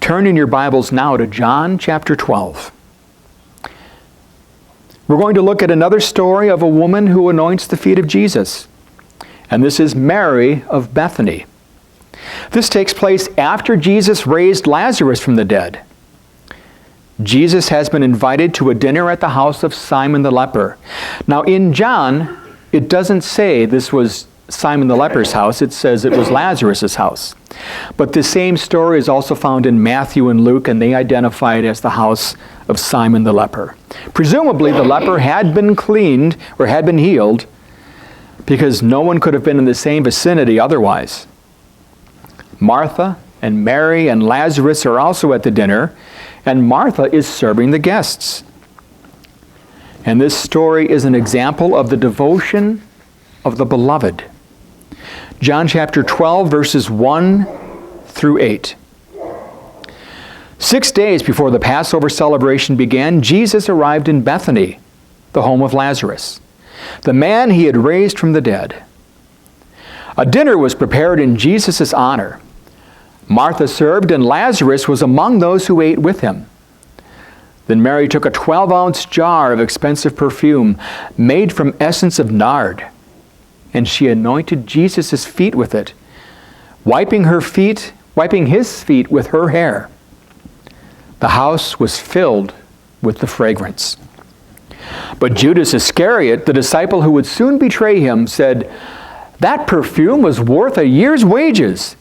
Turn in your Bibles now to John chapter 12. We're going to look at another story of a woman who anoints the feet of Jesus. And this is Mary of Bethany. This takes place after Jesus raised Lazarus from the dead. Jesus has been invited to a dinner at the house of Simon the leper. Now in John, it doesn't say this was Simon the leper's house. It says it was Lazarus' house. But the same story is also found in Matthew and Luke, and they identify it as the house of Simon the leper. Presumably the leper had been cleaned or had been healed because no one could have been in the same vicinity otherwise. Martha and Mary and Lazarus are also at the dinner, and Martha is serving the guests. And this story is an example of the devotion of the beloved. John chapter 12, verses 1 through 8. 6 days before the Passover celebration began, Jesus arrived in Bethany, the home of Lazarus, the man he had raised from the dead. A dinner was prepared in Jesus' honor. Martha served, and Lazarus was among those who ate with him. Then Mary took a 12-ounce jar of expensive perfume made from essence of nard, and she anointed Jesus' feet with it, wiping his feet with her hair. The house was filled with the fragrance. But Judas Iscariot, the disciple who would soon betray him, said, "That perfume was worth a year's wages.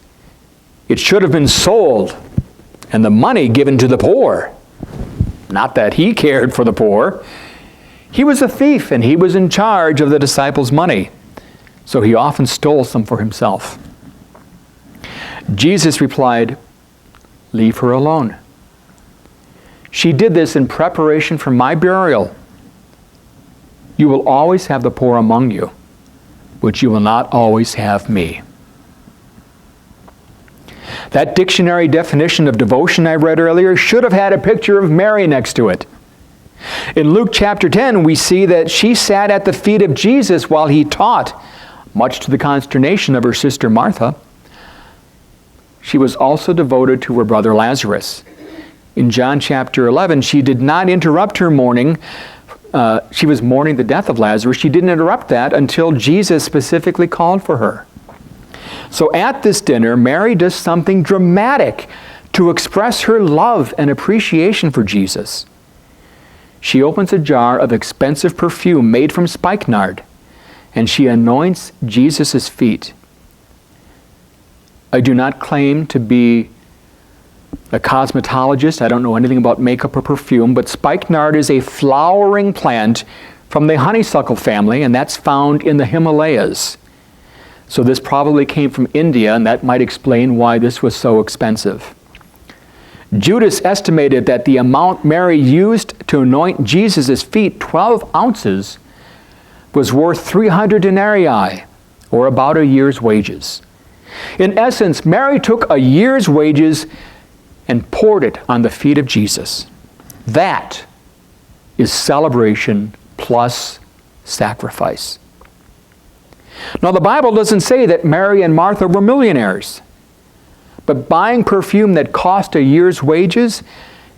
It should have been sold and the money given to the poor." Not that he cared for the poor. He was a thief and he was in charge of the disciples' money, so he often stole some for himself. Jesus replied, "Leave her alone. She did this in preparation for my burial. You will always have the poor among you, but you will not always have me." That dictionary definition of devotion I read earlier should have had a picture of Mary next to it. In Luke chapter 10, we see that she sat at the feet of Jesus while he taught, much to the consternation of her sister Martha. She was also devoted to her brother Lazarus. In John chapter 11, she did not interrupt her mourning. She was mourning the death of Lazarus. She didn't interrupt that until Jesus specifically called for her. So at this dinner, Mary does something dramatic to express her love and appreciation for Jesus. She opens a jar of expensive perfume made from spikenard, and she anoints Jesus' feet. I do not claim to be a cosmetologist. I don't know anything about makeup or perfume, but spikenard is a flowering plant from the honeysuckle family, and that's found in the Himalayas. So this probably came from India, and that might explain why this was so expensive. Judas estimated that the amount Mary used to anoint Jesus' feet, 12 ounces, was worth 300 denarii, or about a year's wages. In essence, Mary took a year's wages and poured it on the feet of Jesus. That is celebration plus sacrifice. Now, the Bible doesn't say that Mary and Martha were millionaires, but buying perfume that cost a year's wages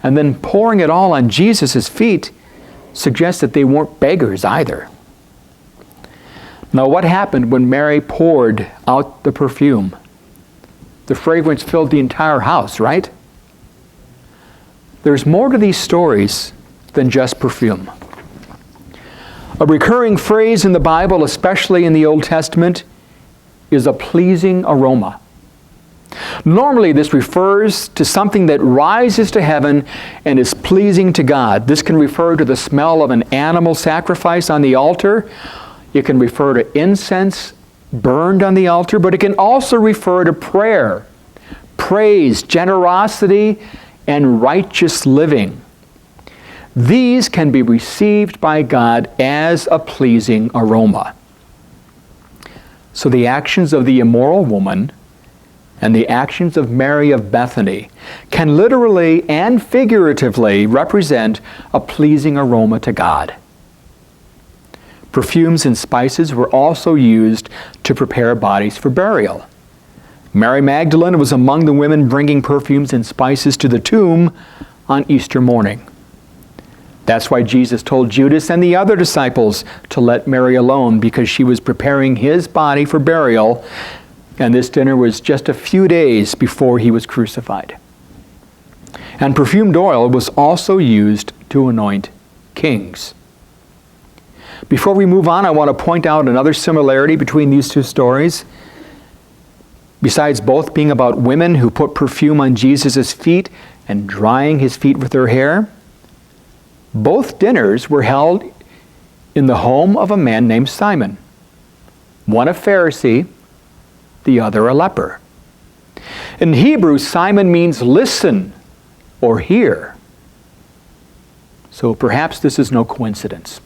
and then pouring it all on Jesus' feet suggests that they weren't beggars either. Now, what happened when Mary poured out the perfume? The fragrance filled the entire house, right? There's more to these stories than just perfume. A recurring phrase in the Bible, especially in the Old Testament, is a pleasing aroma. Normally, this refers to something that rises to heaven and is pleasing to God. This can refer to the smell of an animal sacrifice on the altar. It can refer to incense burned on the altar, but it can also refer to prayer, praise, generosity, and righteous living. These can be received by God as a pleasing aroma. So the actions of the immoral woman and the actions of Mary of Bethany can literally and figuratively represent a pleasing aroma to God. Perfumes and spices were also used to prepare bodies for burial. Mary Magdalene was among the women bringing perfumes and spices to the tomb on Easter morning. That's why Jesus told Judas and the other disciples to let Mary alone, because she was preparing his body for burial, and this dinner was just a few days before he was crucified. And perfumed oil was also used to anoint kings. Before we move on, I want to point out another similarity between these two stories. Besides both being about women who put perfume on Jesus' feet and drying his feet with their hair, both dinners were held in the home of a man named Simon, one a Pharisee, the other a leper. In Hebrew, Simon means listen or hear. So perhaps this is no coincidence.